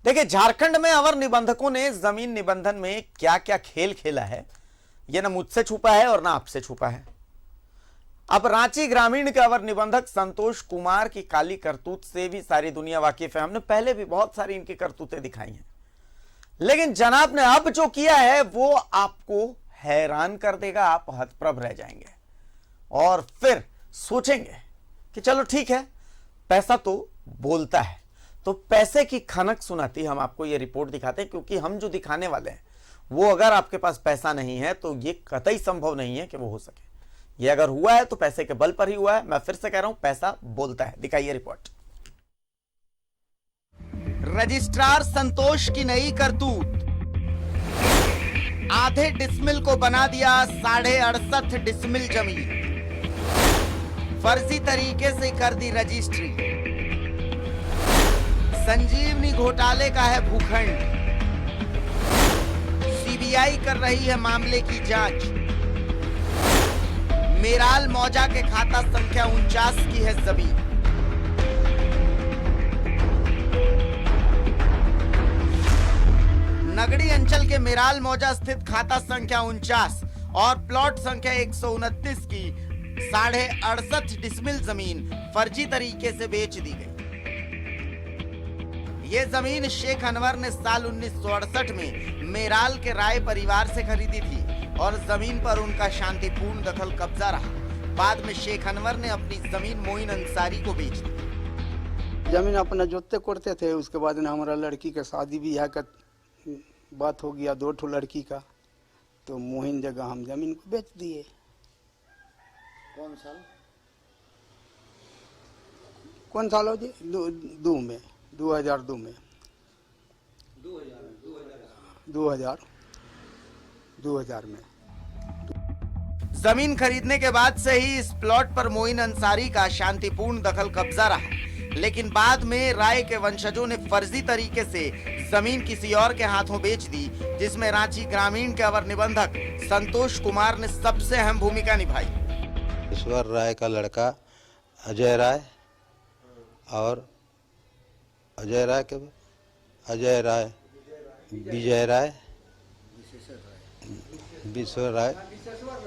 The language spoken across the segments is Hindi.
देखिए, झारखंड में अवर निबंधकों ने जमीन निबंधन में क्या क्या खेल खेला है, यह ना मुझसे छुपा है और ना आपसे छुपा है। अब रांची ग्रामीण के अवर निबंधक संतोष कुमार की काली करतूत से भी सारी दुनिया वाकिफ है। हमने पहले भी बहुत सारी इनकी करतूतें दिखाई हैं, लेकिन जनाब ने अब जो किया है वो आपको हैरान कर देगा। आप हतप्रभ रह जाएंगे और फिर सोचेंगे कि चलो ठीक है, पैसा तो बोलता है, तो पैसे की खनक सुनाती हम आपको ये रिपोर्ट दिखाते हैं, क्योंकि हम जो दिखाने वाले हैं वो अगर आपके पास पैसा नहीं है तो ये कतई संभव नहीं है कि वो हो सके। ये अगर हुआ है तो पैसे के बल पर ही हुआ है। मैं फिर से कह रहा हूं, पैसा बोलता है। दिखाइए रिपोर्ट। रजिस्ट्रार संतोष की नई करतूत, आधे डिसमिल को बना दिया 68.5 डिसमिल जमीन, फर्जी तरीके से कर दी रजिस्ट्री। संजीवनी घोटाले का है भूखंड, सीबीआई कर रही है मामले की जांच। मेराल मौजा के खाता संख्या 49 की है जमीन। नगड़ी अंचल के मेराल मौजा स्थित खाता संख्या 49 और प्लॉट संख्या 129 की 68.5 डिसमिल जमीन फर्जी तरीके से बेच दी गई। ये जमीन शेख अनवर ने साल 1968 में मेराल के राय परिवार से खरीदी थी और जमीन पर उनका शांतिपूर्ण दखल कब्जा रहा। बाद में शेख अनवर ने अपनी जमीन मोइन अंसारी को बेच दी। जमीन अपना जोतते करते थे, उसके बाद ना हमारा लड़की का शादी ब्याह का बात हो गया, 2 ठो लड़की का, तो मोहिन जगह हम जमीन को बेच दिए। कौन साल? कौन साल हो जी? 2002 में 2000 में। जमीन खरीदने के बाद से ही इस प्लॉट पर मोइन अंसारी का शांतिपूर्ण दखल कब्जा रहा, लेकिन बाद में राय के वंशजों ने फर्जी तरीके से जमीन किसी और के हाथों बेच दी, जिसमें रांची ग्रामीण के अवर निबंधक संतोष कुमार ने सबसे अहम भूमिका निभाई। ईश्वर राय का लड़का अजय राय और विजय राय,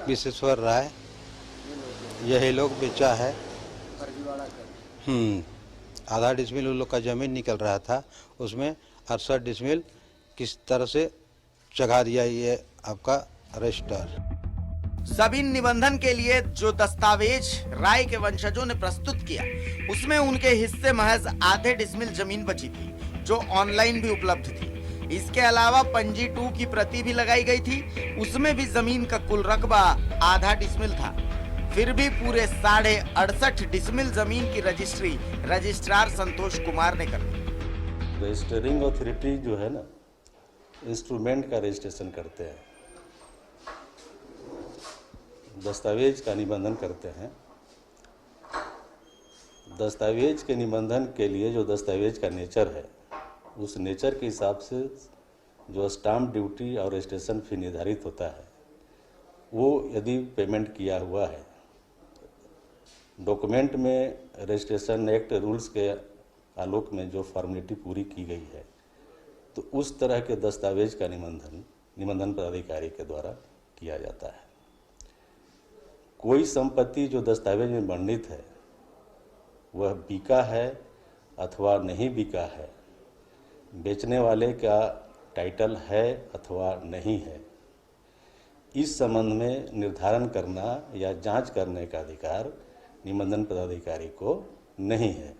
विशेश्वर राय, यही लोग बेचा है। आधा डिसमिल उन लोग का जमीन निकल रहा था, उसमें 68 डिसमिल किस तरह से चढ़ा दिया ये आपका रजिस्टर। जमीन निबंधन के लिए जो दस्तावेज राय के वंशजों ने प्रस्तुत किया, उसमें उनके हिस्से महज आधे डिसमिल जमीन बची थी, जो ऑनलाइन भी उपलब्ध थी। इसके अलावा पंजी 2 की प्रति भी लगाई गई थी, उसमें भी जमीन का कुल रकबा आधा डिसमिल था। फिर भी पूरे 68.5 डिसमिल जमीन की रजिस्ट्री रजिस्ट्रार संतोष कुमार ने कर दी। रजिस्टरिंग अथॉरिटी जो है ना, इंस्ट्रूमेंट का रजिस्ट्रेशन करते हैं, दस्तावेज का निबंधन करते हैं। दस्तावेज के निबंधन के लिए जो दस्तावेज का नेचर है, उस नेचर के हिसाब से जो स्टाम्प ड्यूटी और रजिस्ट्रेशन फी निर्धारित होता है, वो यदि पेमेंट किया हुआ है, डॉक्यूमेंट में रजिस्ट्रेशन एक्ट रूल्स के आलोक में जो फॉर्मेलिटी पूरी की गई है, तो उस तरह के दस्तावेज का निबंधन पदाधिकारी के द्वारा किया जाता है। कोई संपत्ति जो दस्तावेज में वर्णित है वह बिका है अथवा नहीं बिका है, बेचने वाले का टाइटल है अथवा नहीं है, इस संबंध में निर्धारण करना या जांच करने का अधिकार निबंधन पदाधिकारी को नहीं है।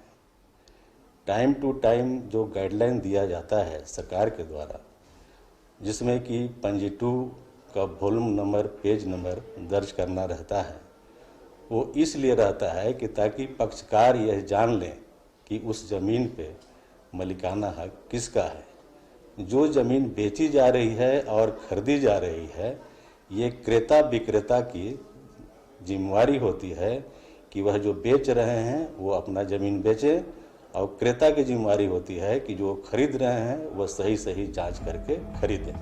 टाइम टू टाइम जो गाइडलाइन दिया जाता है सरकार के द्वारा, जिसमें कि पंजी 2 का वॉल्यूम नंबर, पेज नंबर दर्ज करना रहता है, वो इसलिए रहता है कि ताकि पक्षकार यह जान लें कि उस ज़मीन पे मलिकाना हक किसका है। जो ज़मीन बेची जा रही है और खरीदी जा रही है, ये क्रेता विक्रेता की जिम्मेवारी होती है कि वह जो बेच रहे हैं वो अपना ज़मीन बेचें, और क्रेता की जिम्मेवारी होती है कि जो खरीद रहे हैं वह सही सही जांच करके खरीदें।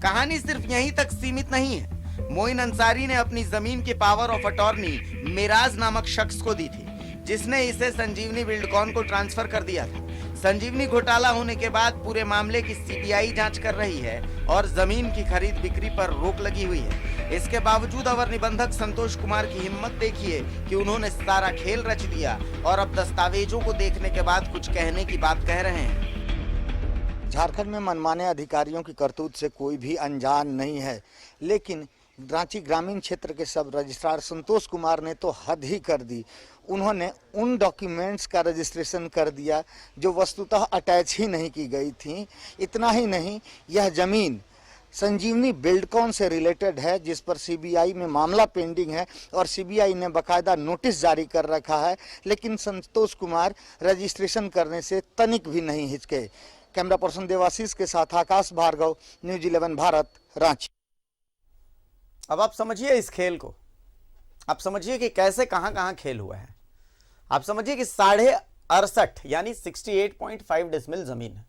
कहानी सिर्फ यहीं तक सीमित नहीं है। मोइन अंसारी ने अपनी जमीन की पावर ऑफ अटॉर्नी मिराज नामक शख्स को दी थी, जिसने इसे संजीवनी बिल्डकॉन को ट्रांसफर कर दिया था। संजीवनी घोटाला होने के बाद पूरे मामले की सीबीआई जांच कर रही है और जमीन की खरीद बिक्री पर रोक लगी हुई है। इसके बावजूद अवर निबंधक संतोष कुमार की हिम्मत देखिए कि उन्होंने सारा खेल रच दिया और अब दस्तावेजों को देखने के बाद कुछ कहने की बात कह रहे हैं। झारखंड में मनमाने अधिकारियों की करतूत से कोई भी अनजान नहीं है, लेकिन रांची ग्रामीण क्षेत्र के सब रजिस्ट्रार संतोष कुमार ने तो हद ही कर दी। उन्होंने उन डॉक्यूमेंट्स का रजिस्ट्रेशन कर दिया जो वस्तुतः अटैच ही नहीं की गई थी। इतना ही नहीं, यह जमीन संजीवनी बिल्डकॉन से रिलेटेड है, जिस पर सीबीआई में मामला पेंडिंग है और सीबीआई ने बाकायदा नोटिस जारी कर रखा है, लेकिन संतोष कुमार रजिस्ट्रेशन करने से तनिक भी नहीं हिचके। कैमरा पर्सन देवाशीष के साथ आकाश भार्गव, न्यूज 11 भारत, रांची। अब आप समझिए इस खेल को, आप समझिए कि कैसे कहां खेल हुआ है। आप समझिए कि 68.5 यानी 68.5 डेसिमल जमीन है,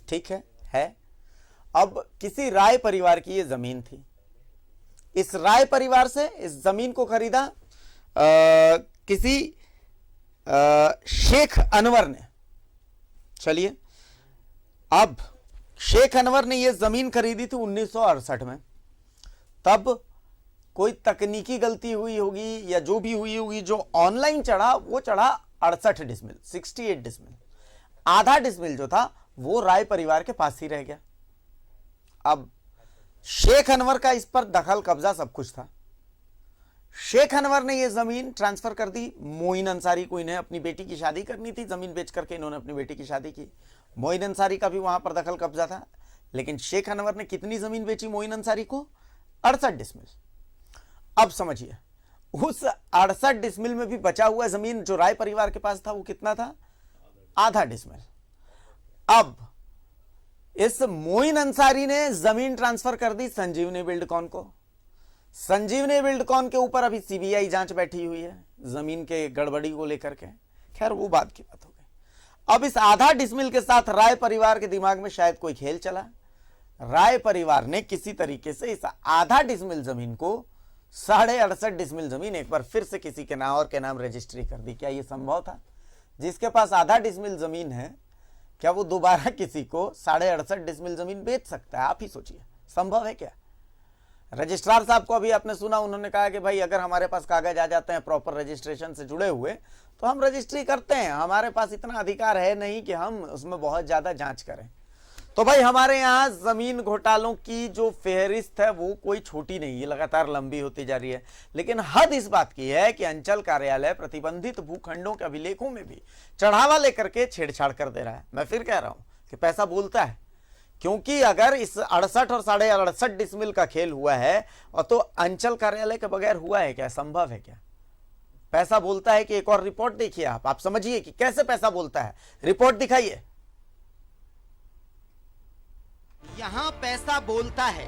ठीक है। अब किसी राय परिवार की ये जमीन थी। इस राय परिवार से इस जमीन को खरीदा किसी शेख अनवर ने। चलिए, अब शेख अनवर ने ये जमीन खरीदी थी 1968 में। तब कोई तकनीकी गलती हुई होगी या जो भी हुई होगी, जो ऑनलाइन चढ़ा वो चढ़ा 68 डिसमिल, 68 डिसमिल। आधा डिसमिल जो था वो राय परिवार के पास ही रह गया। अब शेख अनवर का इस पर दखल कब्जा सब कुछ था। शेख अनवर ने ये जमीन ट्रांसफर कर दी मोइन अंसारी को। इन्हें अपनी बेटी की शादी करनी थी, जमीन बेच करके इन्होंने अपनी बेटी की शादी की। मोइन अंसारी का भी वहां पर दखल कब्जा था, लेकिन शेख अनवर ने कितनी जमीन बेची मोइन अंसारी को? 68 डिसमिल। अब समझिए, उस 68 डिसमिल में भी बचा हुआ जमीन जो राय परिवार के पास था वो कितना था? आधा डिसमिल। अब इस मोइन अंसारी ने जमीन ट्रांसफर कर दी संजीवनी बिल्डकॉन को। संजीवनी बिल्डकॉन के ऊपर अभी सीबीआई जांच बैठी हुई है जमीन के गड़बड़ी को लेकर के। खैर, वो बात की बात हो गई। अब इस आधा डिसमिल के साथ राय परिवार के दिमाग में शायद कोई खेल चला। राय परिवार ने किसी तरीके से इस आधा डिसमिल जमीन को 68.5 डिसमिल जमीन एक बार फिर से किसी के नाम और के नाम रजिस्ट्री कर दी। क्या यह संभव था? जिसके पास आधा डिसमिल जमीन है, क्या वो दोबारा किसी को 68.5 डिसमिल जमीन बेच सकता है? आप ही सोचिए, संभव है क्या? रजिस्ट्रार साहब को अभी आपने सुना, उन्होंने कहा कि भाई अगर हमारे पास कागज आ जाते हैं प्रॉपर रजिस्ट्रेशन से जुड़े हुए तो हम रजिस्ट्री करते हैं। हमारे पास इतना अधिकार है नहीं कि हम उसमें बहुत ज्यादा जांच करें। तो भाई हमारे यहाँ जमीन घोटालों की जो फेहरिस्त है वो कोई छोटी नहीं, ये लगातार लंबी होती जा रही है। लेकिन हद इस बात की है कि अंचल कार्यालय प्रतिबंधित भूखंडों के अभिलेखों में भी चढ़ावा लेकर के छेड़छाड़ कर दे रहा है। मैं फिर कह रहा हूं कि पैसा बोलता है, क्योंकि अगर इस 68 और 68.5 डिसमिल का खेल हुआ है और तो अंचल कार्यालय के बगैर हुआ है क्या? संभव है क्या? पैसा बोलता है कि एक और रिपोर्ट देखिए आप समझिए कि कैसे पैसा बोलता है। रिपोर्ट दिखाइए। यहां पैसा बोलता है।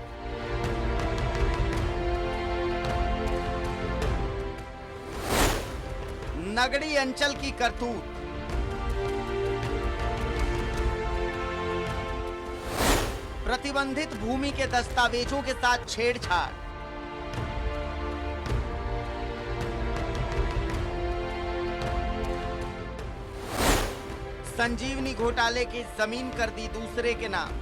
नगड़ी अंचल की करतूत। प्रतिबंधित भूमि के दस्तावेजों के साथ छेड़छाड़। संजीवनी घोटाले की जमीन कर दी दूसरे के नाम।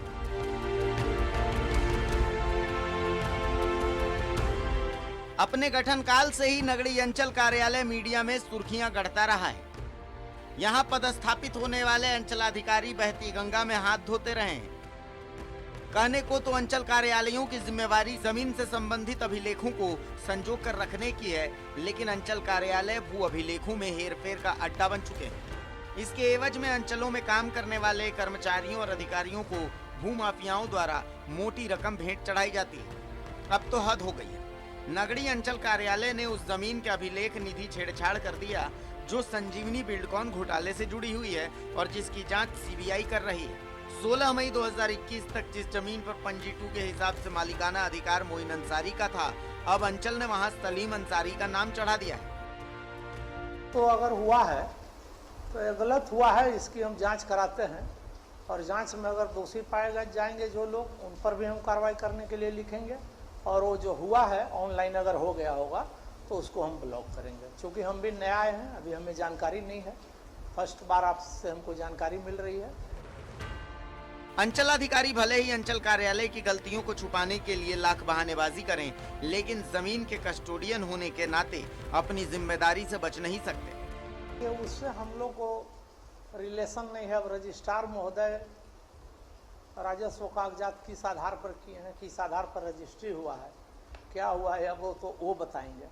अपने गठन काल से ही नगड़ी अंचल कार्यालय मीडिया में सुर्खियां गढ़ता रहा है। यहां पदस्थापित होने वाले अंचलाधिकारी बहती गंगा में हाथ धोते रहे हैं। कहने को तो अंचल कार्यालयों की जिम्मेवारी जमीन से संबंधित अभिलेखों को संजो कर रखने की है, लेकिन अंचल कार्यालय भू अभिलेखों में हेरफेर का अड्डा बन चुके हैं। इसके एवज में अंचलों में काम करने वाले कर्मचारियों और अधिकारियों को भूमाफियाओं द्वारा मोटी रकम भेंट चढ़ाई जाती है। अब तो हद हो गई है। नगड़ी अंचल कार्यालय ने उस जमीन के अभिलेख निधि छेड़छाड़ कर दिया जो संजीवनी बिल्डकॉन घोटाले से जुड़ी हुई है और जिसकी जांच सीबीआई कर रही है। 16 मई 2021 तक जिस जमीन पर पंजी 2 के हिसाब से मालिकाना अधिकार मोइन अंसारी का था, अब अंचल ने वहां सलीम अंसारी का नाम चढ़ा दिया है। तो अगर हुआ है तो ये गलत हुआ है, इसकी हम जांच कराते हैं और जांच में अगर दोषी पाए जाएंगे जो लोग, उन पर भी हम कार्रवाई करने के लिए लिखेंगे। और वो जो हुआ है ऑनलाइन अगर हो गया होगा तो उसको हम ब्लॉक करेंगे, क्योंकि हम भी नया आए हैं, अभी हमें जानकारी नहीं है। फर्स्ट बार आपसे हमको जानकारी मिल रही है। अंचलाधिकारी भले ही अंचल कार्यालय की गलतियों को छुपाने के लिए लाख बहानेबाजी करें, लेकिन जमीन के कस्टोडियन होने के नाते अपनी जिम्मेदारी से बच नहीं सकते। ये उससे हम लोग को रिलेशन नहीं है। अब रजिस्ट्रार महोदय राजस्व कागजात किस आधार पर किए हैं, किस आधार पर रजिस्ट्री हुआ है, क्या हुआ है, अब वो बताएंगे।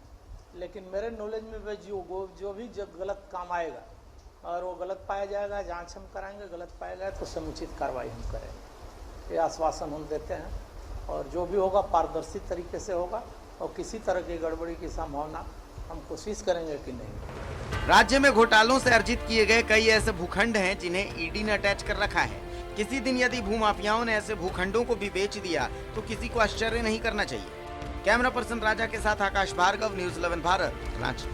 लेकिन मेरे नॉलेज में जो भी गलत काम आएगा और वो गलत पाया जाएगा, जांच हम कराएंगे, गलत पाया जाए तो समुचित कार्रवाई हम करेंगे। ये आश्वासन हम देते हैं और जो भी होगा पारदर्शी तरीके से होगा और किसी तरह की गड़बड़ी की संभावना हम कोशिश करेंगे कि नहीं। राज्य में घोटालों से अर्जित किए गए कई ऐसे भूखंड हैं जिन्हें ईडी ने अटैच कर रखा है। किसी दिन यदि भूमाफियाओं ने ऐसे भूखंडों को भी बेच दिया तो किसी को आश्चर्य नहीं करना चाहिए। कैमरा पर्सन राजा के साथ आकाश भार्गव, न्यूज़ 11 भारत, रांची।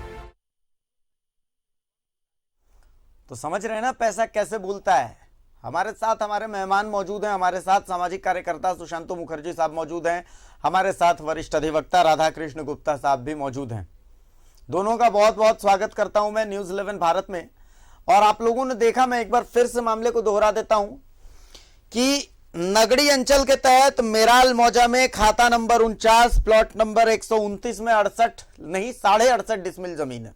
तो समझ रहे हैं ना पैसा कैसे बोलता है। हमारे साथ हमारे मेहमान मौजूद हैं। हमारे साथ सामाजिक कार्यकर्ता सुशांतु मुखर्जी साहब मौजूद हैं। हमारे साथ वरिष्ठ अधिवक्ता राधा कृष्ण गुप्ता साहब भी मौजूद हैं। दोनों का बहुत बहुत स्वागत करता हूं मैं न्यूज़ 11 भारत में। और आप लोगों ने देखा, मैं एक बार फिर से मामले को दोहरा देता हूं कि नगड़ी अंचल के तहत मेराल मौजा में खाता नंबर 49 प्लॉट नंबर 129 में 68 डिसमिल जमीन है।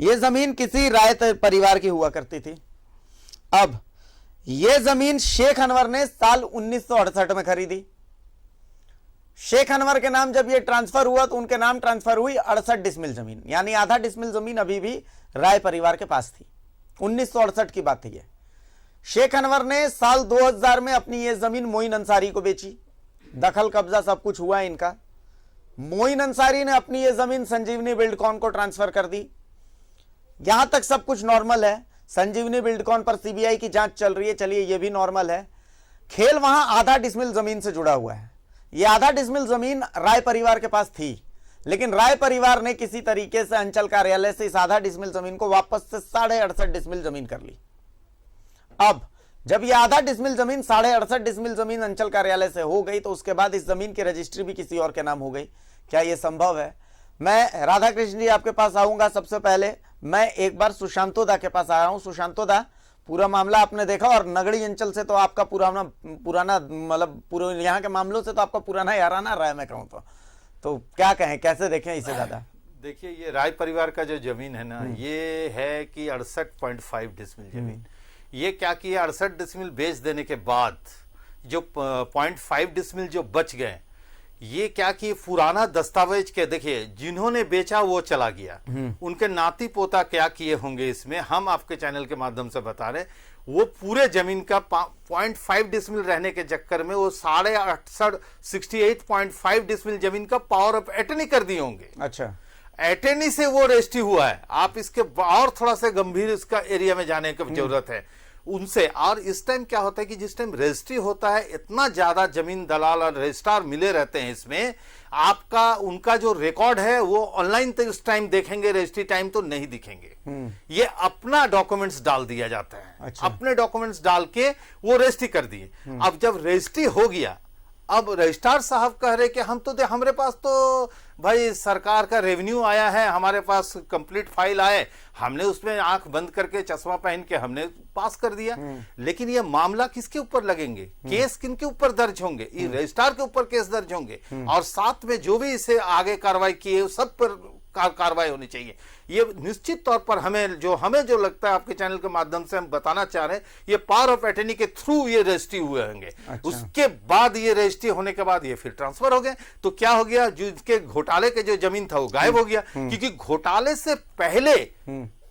यह जमीन किसी राय परिवार की हुआ करती थी। अब यह जमीन शेख अनवर ने साल 1968 में खरीदी। शेख अनवर के नाम जब यह ट्रांसफर हुआ तो उनके नाम ट्रांसफर हुई 68 डिसमिल जमीन, यानी आधा डिसमिल जमीन अभी भी राय परिवार के पास थी। 1968 की बात है। शेख अनवर ने साल 2000 में अपनी यह जमीन मोइन अंसारी को बेची। दखल कब्जा सब कुछ हुआ इनका। मोइन अंसारी ने अपनी यह जमीन संजीवनी बिल्डकॉन को ट्रांसफर कर दी। यहां तक सब कुछ नॉर्मल है। संजीवनी बिल्डकॉन पर सीबीआई की जांच चल रही है, चलिए यह भी नॉर्मल है। खेल वहां आधा डिसमिल जमीन से जुड़ा हुआ है। यह आधा डिसमिल जमीन राय परिवार के पास थी, लेकिन राय परिवार ने किसी तरीके से अंचल कार्यालय से इस आधा डिसमिल जमीन को वापस से 68.5 डिसमिल जमीन कर ली। अब जब यह आधा डिसमिल जमीन 68.5 डिसमिल जमीन अंचल कार्यालय से हो गई तो उसके बाद इस जमीन की रजिस्ट्री भी किसी और के नाम हो गई। क्या यह संभव है? मैं राधा कृष्ण जी आपके पास आऊंगा। सबसे पहले मैं एक बार सुशांतोदा के पास आया हूं। सुशांतोदा, पूरा मामला आपने देखा और नगड़ी अंचल से तो आपका पुराना मतलब पूरे यहाँ के मामलों से तो आपका पुराना याराना रहा है, मैं कहूँ तो क्या कहें, कैसे देखें इसे? दादा देखिए, ये राय परिवार का जो जमीन है ना, ये है कि 68.5 डिसमिल जमीन। ये क्या किया, 68 डिसमिल बेच देने के बाद जो 0.5 डिसमिल जो बच गए, ये क्या कि पुराना दस्तावेज के, देखिए जिन्होंने बेचा वो चला गया, उनके नाती पोता क्या किए होंगे इसमें हम आपके चैनल के माध्यम से बता रहे। वो पूरे जमीन का 0.5 डिसमिल रहने के चक्कर में वो 68.5 डिसमिल जमीन का पावर ऑफ एटर्नी कर दिए होंगे। अच्छा, एटर्नी से वो रजिस्ट्री हुआ है। आप इसके और थोड़ा सा गंभीर इसका एरिया में जाने की जरूरत है उनसे। और इस टाइम क्या होता है कि जिस टाइम रजिस्ट्री होता है, इतना ज्यादा जमीन दलाल और रजिस्ट्रार मिले रहते हैं इसमें, आपका उनका जो रिकॉर्ड है वो ऑनलाइन तो इस टाइम देखेंगे, रजिस्ट्री टाइम तो नहीं दिखेंगे। ये अपना डॉक्यूमेंट्स डाल दिया जाता है। अच्छा। अपने डॉक्यूमेंट्स डाल के वो रजिस्ट्री कर दिए। अब जब रजिस्ट्री हो गया, अब रजिस्ट्रार साहब कह रहे कि हम तो हमारे पास तो भाई सरकार का रेवेन्यू आया है, हमारे पास कंप्लीट फाइल आए, हमने उसमें आंख बंद करके चश्मा पहन के हमने पास कर दिया। लेकिन ये मामला किसके ऊपर लगेंगे, केस किनके ऊपर दर्ज होंगे? ये रजिस्ट्रार के ऊपर केस दर्ज होंगे और साथ में जो भी इसे आगे कार्रवाई की है सब पर कार्रवाई होनी चाहिए। ये निश्चित तौर पर हमें जो लगता है, आपके चैनल के माध्यम से हम बताना चाह रहे हैं, ये पावर ऑफ एटर्नी के थ्रू ये रजिस्ट्री हुए होंगे। अच्छा। उसके बाद ये रजिस्ट्री होने के बाद ये फिर ट्रांसफर हो गए। तो क्या हो गया, जो इसके घोटाले के जो जमीन था वो गायब हो गया, क्योंकि घोटाले से पहले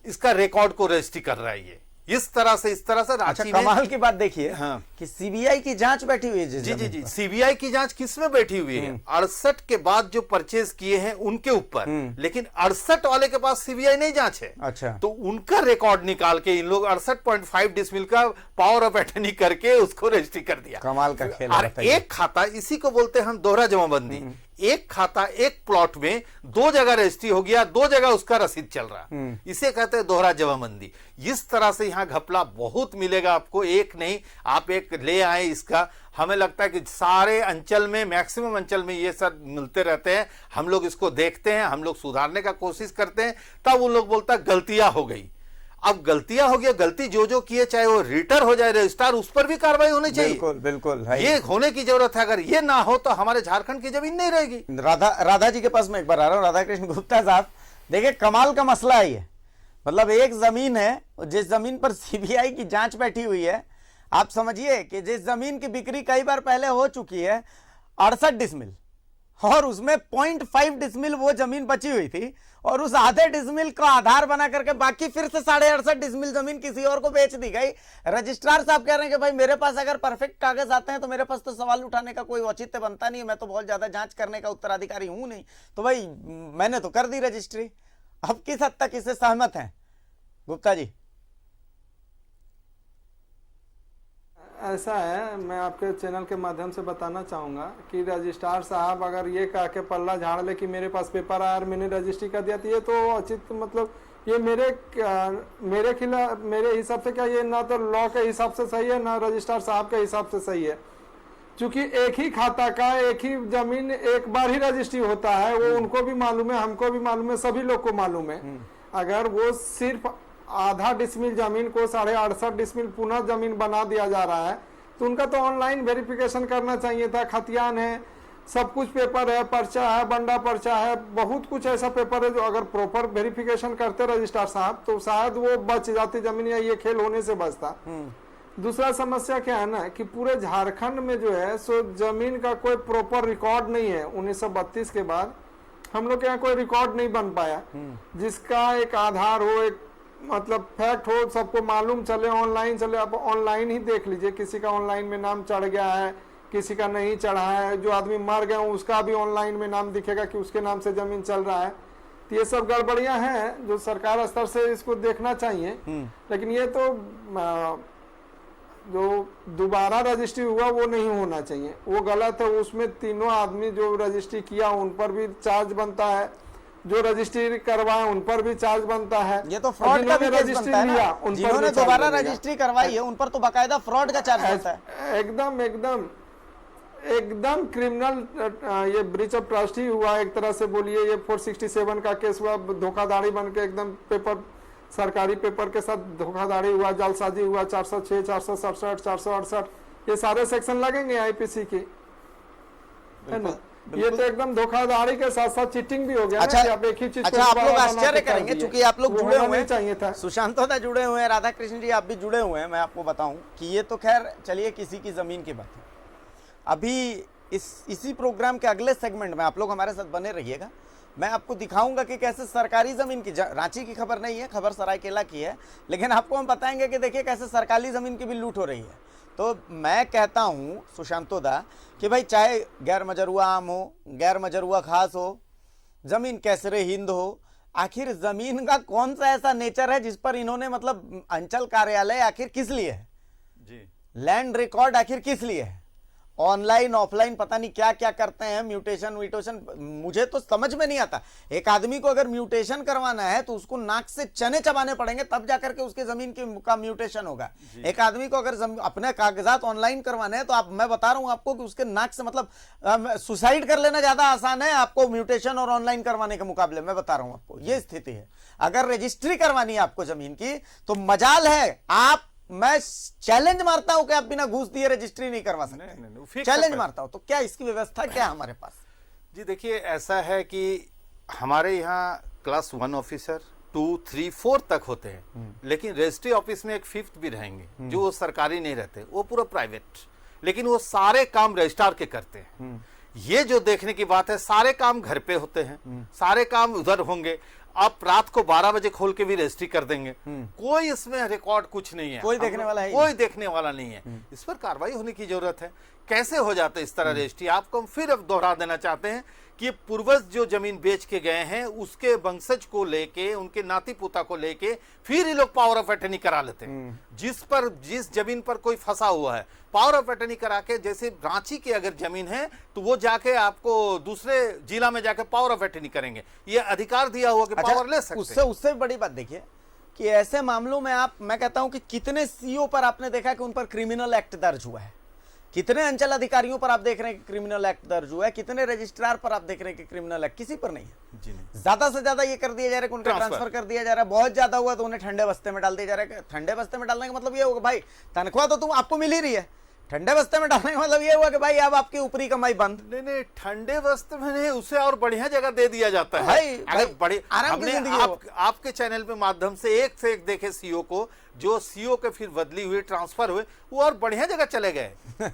इसका रिकॉर्ड को रजिस्ट्री कर रहा है ये। इस तरह से अच्छा, रांची कमाल की बात देखिए हाँ। कि सीबीआई की जांच बैठी हुई है। जी, सीबीआई की जांच किसमें बैठी हुई है? 68 के बाद जो परचेज किए हैं उनके ऊपर, लेकिन 68 वाले के पास सीबीआई नहीं जांच है। अच्छा, तो उनका रिकॉर्ड निकाल के इन लोग 68.5 डिसमिल का पावर ऑफ एटर्नी करके उसको रजिस्ट्री कर दिया। कमाल का खेल। और एक खाता, इसी को बोलते हैं हम दोहरा जमाबंदी। एक खाता एक प्लॉट में 2 जगह रजिस्ट्री हो गया, 2 जगह उसका रसीद चल रहा, इसे कहते हैं दोहरा जमाबंदी। इस तरह से यहां घपला बहुत मिलेगा आपको, एक नहीं, आप एक ले आए इसका। हमें लगता है कि सारे अंचल में, मैक्सिमम अंचल में ये सब मिलते रहते हैं। हम लोग इसको देखते हैं, हम लोग सुधारने का कोशिश करते हैं, तब उन लोग बोलता गलतियां हो गई। अब गलतियां हो गई, गलती जो जो किए, चाहे वो रिटर हो जाए रजिस्ट्रार, उस पर भी कार्रवाई होनी चाहिए। बिल्कुल बिल्कुल है। ये होने की जरूरत है। अगर ये ना हो तो हमारे झारखंड की जमीन नहीं रहेगी। राधा जी के पास मैं एक बार आ रहा हूँ। राधा कृष्ण गुप्ता साहब, देखिए कमाल का मसला है ये। मतलब एक जमीन है, जिस जमीन पर सीबीआई की जांच बैठी हुई है, आप समझिए कि जिस जमीन की बिक्री कई बार पहले हो चुकी है 68 डिसमिल, और उसमें 0.5 डिसमिल वो जमीन बची हुई थी, और उस आधे डिसमिल को आधार बना करके बाकी फिर से 68.5 डिसमिल जमीन किसी और को बेच दी गई। रजिस्ट्रार साहब कह रहे हैं कि भाई मेरे पास अगर परफेक्ट कागज आते हैं तो मेरे पास तो सवाल उठाने का कोई औचित्य बनता नहीं है, मैं तो बहुत ज्यादा जांच करने का उत्तराधिकारी हूं नहीं, तो भाई मैंने तो कर दी रजिस्ट्री। अब किस हद तक इससे सहमत हैं गुप्ता जी? ऐसा है, मैं आपके चैनल के माध्यम से बताना चाहूँगा कि रजिस्ट्रार साहब अगर ये कह के पल्ला झाड़ ले कि मेरे पास पेपर आया और मैंने रजिस्ट्री कर दिया, तो ये तो औचित्य, मतलब ये मेरे खिलाफ, मेरे हिसाब से क्या, ये ना तो लॉ के हिसाब से सही है ना रजिस्ट्रार साहब के हिसाब से सही है। क्योंकि एक ही खाता का एक ही जमीन एक बार ही रजिस्ट्री होता है, वो उनको भी मालूम है, हमको भी मालूम है, सभी लोग को मालूम है। अगर वो सिर्फ आधा डिसमिल जमीन को 68.5 डिसमिल पुनः जमीन बना दिया जा रहा है, तो उनका तो ऑनलाइन वेरिफिकेशन करना चाहिए था। खतियान है, सब कुछ पेपर है, पर्चा है, बंडा पर्चा है, बहुत कुछ ऐसा पेपर है जो अगर प्रॉपर वेरिफिकेशन करते रजिस्ट्रार साहब तो शायद वो बच जाती जमीन, या ये खेल होने से बचता। दूसरा समस्या क्या है ना कि पूरे झारखंड में जो है सो जमीन का कोई प्रॉपर रिकॉर्ड नहीं है। 1932 के बाद हम लोग के यहाँ कोई रिकॉर्ड नहीं बन पाया जिसका एक आधार हो, एक मतलब फैक्ट हो, सबको मालूम चले, ऑनलाइन चले। आप ऑनलाइन ही देख लीजिए, किसी का ऑनलाइन में नाम चढ़ गया है, किसी का नहीं चढ़ा है, जो आदमी मर गया उसका भी ऑनलाइन में नाम दिखेगा कि उसके नाम से जमीन चल रहा है। तो ये सब गड़बड़ियां हैं जो सरकार स्तर से इसको देखना चाहिए। लेकिन ये तो जो दोबारा रजिस्ट्री हुआ वो नहीं होना चाहिए, वो गलत है। उसमें तीनों आदमी जो रजिस्ट्री किया उन पर भी चार्ज बनता है, जो रजिस्ट्री करवाए उन पर भी चार्ज बनता है। ये तो फ्रॉड का भी केस बनता है ना, जिन्होंने दोबारा रजिस्ट्री करवाई है उन पर तो बाकायदा फ्रॉड का चार्ज बनता है। एकदम एकदम एकदम क्रिमिनल ये ब्रीच ऑफ ट्रस्ट ही हुआ एक तरह से। बोलिए ये 467 का केस हुआ, धोखाधड़ी बन के एकदम पेपर, सरकारी पेपर के साथ धोखाधड़ी हुआ, जालसाजी हुआ। 406, 467, 468 ये सारे सेक्शन लगेंगे आईपीसी की, है ना। ये तो एकदम धोखाधड़ी के साथ साथ चीटिंग भी हो गया। अच्छा, आप एक ही चीज अच्छा आप लोग आश्चर्य करेंगे क्योंकि आप लोग जुड़े हुए हैं, सुशांतोदा जुड़े हुए हैं, राधा कृष्ण जी आप भी जुड़े हुए हैं। मैं आपको बताऊं कि ये तो खैर चलिए किसी की जमीन की बात है। अभी इसी प्रोग्राम के अगले सेगमेंट में आप लोग हमारे साथ बने रहिएगा। मैं आपको दिखाऊंगा कि कैसे सरकारी जमीन की, रांची की खबर नहीं है, खबर सरायकेला की है, लेकिन आपको हम बताएंगे कि देखिए कैसे सरकारी जमीन की भी लूट हो रही है। तो मैं कहता हूं सुशांतोदा कि भाई चाहे गैर मजरुआ आम हो, गैर मजरुआ खास हो, जमीन कैसरे हिंद हो, आखिर जमीन का कौन सा ऐसा नेचर है जिस पर इन्होंने, मतलब अंचल कार्यालय आखिर किस लिए है जी, लैंड रिकॉर्ड आखिर किस लिए है, ऑनलाइन ऑफलाइन पता नहीं क्या क्या करते हैं, म्यूटेशन व्यूटेशन, मुझे तो समझ में नहीं आता। एक आदमी को अगर म्यूटेशन करवाना है तो उसको नाक से चने चबाने पड़ेंगे तब जाकर के उसके जमीन का म्यूटेशन होगा। एक आदमी को अगर अपने कागजात ऑनलाइन करवाने हैं तो आप, मैं बता रहा हूं आपको कि उसके नाक से, मतलब सुसाइड कर लेना ज्यादा आसान है आपको म्यूटेशन और ऑनलाइन करवाने के मुकाबले। मैं बता रहा हूं आपको ये स्थिति है। अगर रजिस्ट्री करवानी है आपको जमीन की तो मजाल है, आप, मैं चैलेंज मारता हूं कि आप बिना घूस दिए रजिस्ट्री नहीं करवा सकते, चैलेंज मारता हूं। तो क्या इसकी व्यवस्था क्या है हमारे पास? जी देखिए, ऐसा है कि हमारे यहाँ क्लास 1 ऑफिसर 2, 3, 4 तक होते हैं, लेकिन रजिस्ट्री ऑफिस में एक 5th भी रहेंगे जो सरकारी नहीं रहते, वो पूरा प्राइवेट, लेकिन वो सारे काम रजिस्ट्रार के करते हैं। ये जो देखने की बात है, सारे काम घर पे होते हैं, सारे काम उधर होंगे। आप रात को 12 बजे खोल के भी रजिस्ट्री कर देंगे, कोई इसमें रिकॉर्ड कुछ नहीं है, कोई देखने वाला है, कोई देखने वाला नहीं है। इस पर कार्रवाई होने की जरूरत है। कैसे हो जाता है इस तरह रजिस्ट्री? आपको हम फिर अब दोहरा देना चाहते हैं कि पूर्वज जो जमीन बेच के गए हैं उसके वंशज को लेके, उनके नाती पोता को लेके फिर ये लोग पावर ऑफ अटर्नी करा लेते हैं। जिस जमीन पर कोई फंसा हुआ है पावर ऑफ अटर्नी करा के, जैसे रांची की अगर जमीन है तो वो जाके आपको दूसरे जिला में जाके पावर ऑफ अटर्नी करेंगे। ये अधिकार दिया हुआ कि पावर ले सकते हैं। उससे बड़ी बात देखिए कि ऐसे मामलों में आप, मैं कहता हूं कि कितने सीओ पर आपने देखा कि उन पर क्रिमिनल एक्ट दर्ज हुआ है। कितने अंचल अधिकारियों पर आप देख रहे हैं कि क्रिमिनल एक्ट दर्ज हुआ है, कितने रजिस्ट्रार पर आप देख रहे हैं कि क्रिमिनल एक्ट, किसी पर नहीं है। जी नहीं। ज्यादा से ज्यादा ये कर दिया जा रहा है कि उनका ट्रांसफर कर दिया जा रहा है, बहुत ज्यादा हुआ तो उन्हें ठंडे बस्ते में डाल दिया जा रहा है। ठंडे बस्ते में डालने का मतलब ये होगा भाई तनख्वाह तो तुम आपको मिल ही रही है, ठंडे बस्ते में डालने का मतलब ये हुआ कि भाई अब आपकी ऊपरी कमाई बंद। नहीं नहीं, ठंडे बस्ते में नहीं, उसे और बढ़िया जगह दे दिया जाता है भाई, अगर बड़े आराम की हमने जिंदगी हो। आपके चैनल पे माध्यम से एक देखे सीओ को, जो सीओ के फिर बदली हुई, ट्रांसफर हुए, वो और बढ़िया जगह चले गए,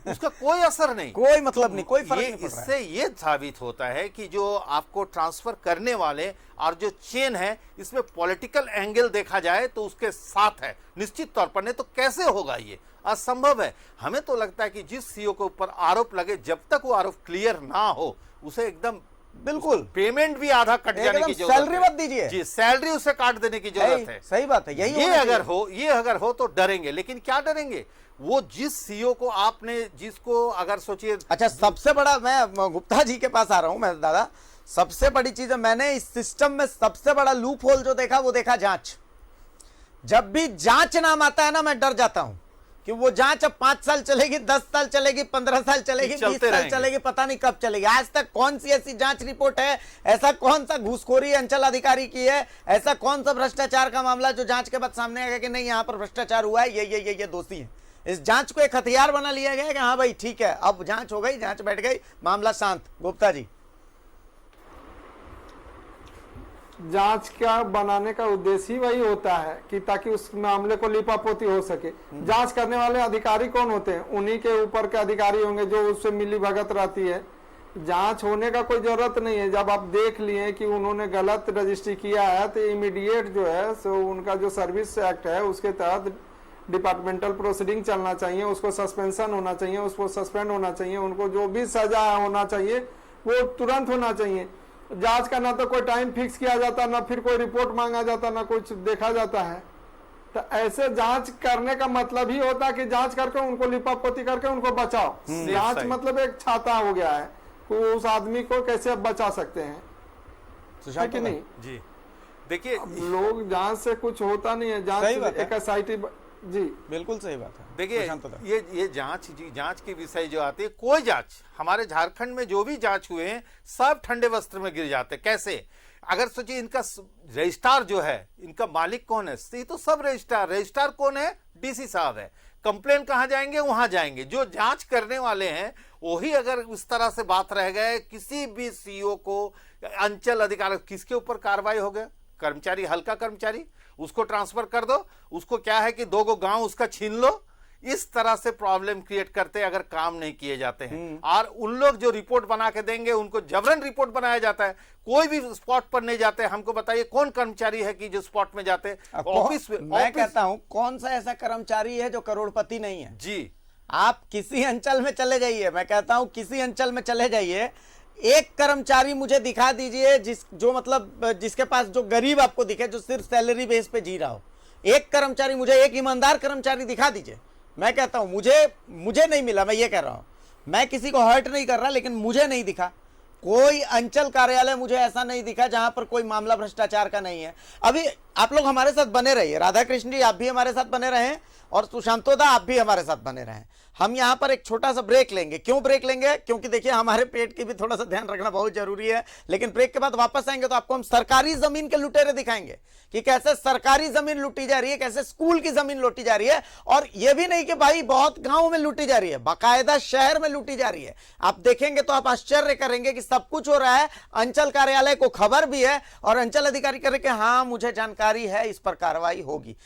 उसका कोई असर नहीं, कोई मतलब नहीं, कोई फर्क नहीं पड़ रहा है। इससे ये साबित होता है कि जो आपको ट्रांसफर करने वाले और जो चेन है, इसमें पॉलिटिकल एंगल देखा जाए तो उसके साथ है निश्चित तौर पर, नहीं तो कैसे होगा, ये असंभव है। हमें तो लगता है कि जिस सीओ के ऊपर आरोप लगे, जब तक वो आरोप क्लियर ना हो, उसे एकदम बिल्कुल पेमेंट भी आधा कट जाने की जरूरत है। सैलरी मत दीजिए जी, सैलरी उसे काट देने की जरूरत है। सही बात है, यही ये अगर हो तो डरेंगे, लेकिन क्या डरेंगे, वो जिस सीओ को आपने, जिसको अगर सोचिए। अच्छा, सबसे बड़ा, मैं गुप्ता जी के पास आ रहा हूं, मैं दादा, सबसे बड़ी चीज है, मैंने इस सिस्टम में सबसे बड़ा लूप होल जो देखा वो देखा जांच। जब भी जांच नाम आता है ना, मैं डर जाता हूं कि वो जांच अब 5 साल चलेगी, 10 साल चलेगी, 15 साल चलेगी, 20 साल चलेगी, पता नहीं कब चलेगी। आज तक कौन सी ऐसी जांच रिपोर्ट है, ऐसा कौन सा घूसखोरी अंचल अधिकारी की है, ऐसा कौन सा भ्रष्टाचार का मामला जो जांच के बाद सामने आएगा कि नहीं यहाँ पर भ्रष्टाचार हुआ है, ये दोषी है। इस जांच को एक हथियार बना लिया गया कि हाँ भाई ठीक है, अब जांच हो गई, जांच बैठ गई, मामला शांत। गुप्ता जी, जांच का बनाने का उद्देश्य ही वही होता है कि ताकि उस मामले को लिपापोती हो सके। जांच करने वाले अधिकारी कौन होते हैं? उन्हीं के ऊपर के अधिकारी होंगे जो उससे मिली भगत रहती है। जांच होने का कोई जरूरत नहीं है। जब आप देख लिए कि उन्होंने गलत रजिस्ट्री किया है तो इमीडिएट जो है सो उनका जो सर्विस एक्ट है उसके तहत डिपार्टमेंटल प्रोसीडिंग चलना चाहिए, उसको सस्पेंशन होना चाहिए, उसको सस्पेंड होना चाहिए, उनको जो भी सजा होना चाहिए वो तुरंत होना चाहिए। जांच का ना तो कोई टाइम फिक्स किया जाता, ना फिर कोई रिपोर्ट मांगा जाता, ना कुछ देखा जाता है। तो ऐसे जांच करने का मतलब ही होता है कि जांच करके उनको लिपापोती करके उनको बचाओ। जांच मतलब एक छाता हो गया है कि उस आदमी को कैसे अब बचा सकते हैं, है कि नहीं? जी देखिए, लोग जांच से कुछ होता नहीं है। जांच एक एसआईटी, जी बिल्कुल सही बात है। देखिए ये जांच के विषय जो आते हैं, कोई जांच, हमारे झारखंड में जो भी जांच हुए हैं सब ठंडे वस्त्र में गिर जाते। कैसे? अगर सोचिए, इनका रजिस्ट्रार जो है, इनका मालिक कौन है? ये तो सब रजिस्ट्रार कौन है? डीसी साहब है। कंप्लेन कहां जाएंगे? वहां जाएंगे। जो जांच करने वाले हैं वही अगर उस तरह से बात रह गए, किसी भी सीईओ को, अंचल अधिकारी, किसके ऊपर कार्रवाई हो गया? कर्मचारी, हल्का कर्मचारी, उसको ट्रांसफर कर दो। उसको क्या है कि 2 गांव उसका छीन लो। इस तरह से प्रॉब्लम क्रिएट करते अगर काम नहीं किए जाते हैं। और उन लोग जो रिपोर्ट बना के देंगे उनको जबरन रिपोर्ट बनाया जाता है, कोई भी स्पॉट पर नहीं जाते। हमको बताइए कौन कर्मचारी है कि जो स्पॉट में जाते? ऑफिस में। मैं कहता हूं कौन सा ऐसा कर्मचारी है जो करोड़पति नहीं है? जी, आप किसी अंचल में चले जाइए, मैं कहता हूं किसी अंचल में चले जाइए, एक कर्मचारी मुझे दिखा दीजिए जो मतलब जिसके पास, जो गरीब आपको दिखे, जो सिर्फ सैलरी बेस पे जी रहा हो। एक कर्मचारी मुझे, एक ईमानदार कर्मचारी दिखा दीजिए। मैं कहता हूं मुझे नहीं मिला, मैं ये कह रहा हूं, मैं किसी को हर्ट नहीं कर रहा, लेकिन मुझे नहीं दिखा कोई अंचल कार्यालय, मुझे ऐसा नहीं दिखा जहां पर कोई मामला भ्रष्टाचार का नहीं है। अभी आप लोग हमारे साथ बने रहिए, राधाकृष्ण जी आप भी हमारे साथ बने रहें, और सुशांतोदा आप भी हमारे साथ बने रहें। हम यहां पर एक छोटा सा ब्रेक लेंगे। क्यों ब्रेक लेंगे? क्योंकि देखिए हमारे पेट की भी थोड़ा सा ध्यान रखना बहुत जरूरी है। लेकिन ब्रेक के बाद वापस आएंगे तो आपको हम सरकारी जमीन के लुटेरे दिखाएंगे कि कैसे सरकारी जमीन लूटी जा रही है, कैसे स्कूल की जमीन लूटी जा रही है। और यह भी नहीं कि भाई बहुत गांव में लूटी जा रही है, बाकायदा शहर में लूटी जा रही है। आप देखेंगे तो आप आश्चर्य करेंगे कि सब कुछ हो रहा है, अंचल कार्यालय को खबर भी है और अंचल अधिकारी कह रहे कि हाँ मुझे जानकारी है, इस पर कार्रवाई होगी।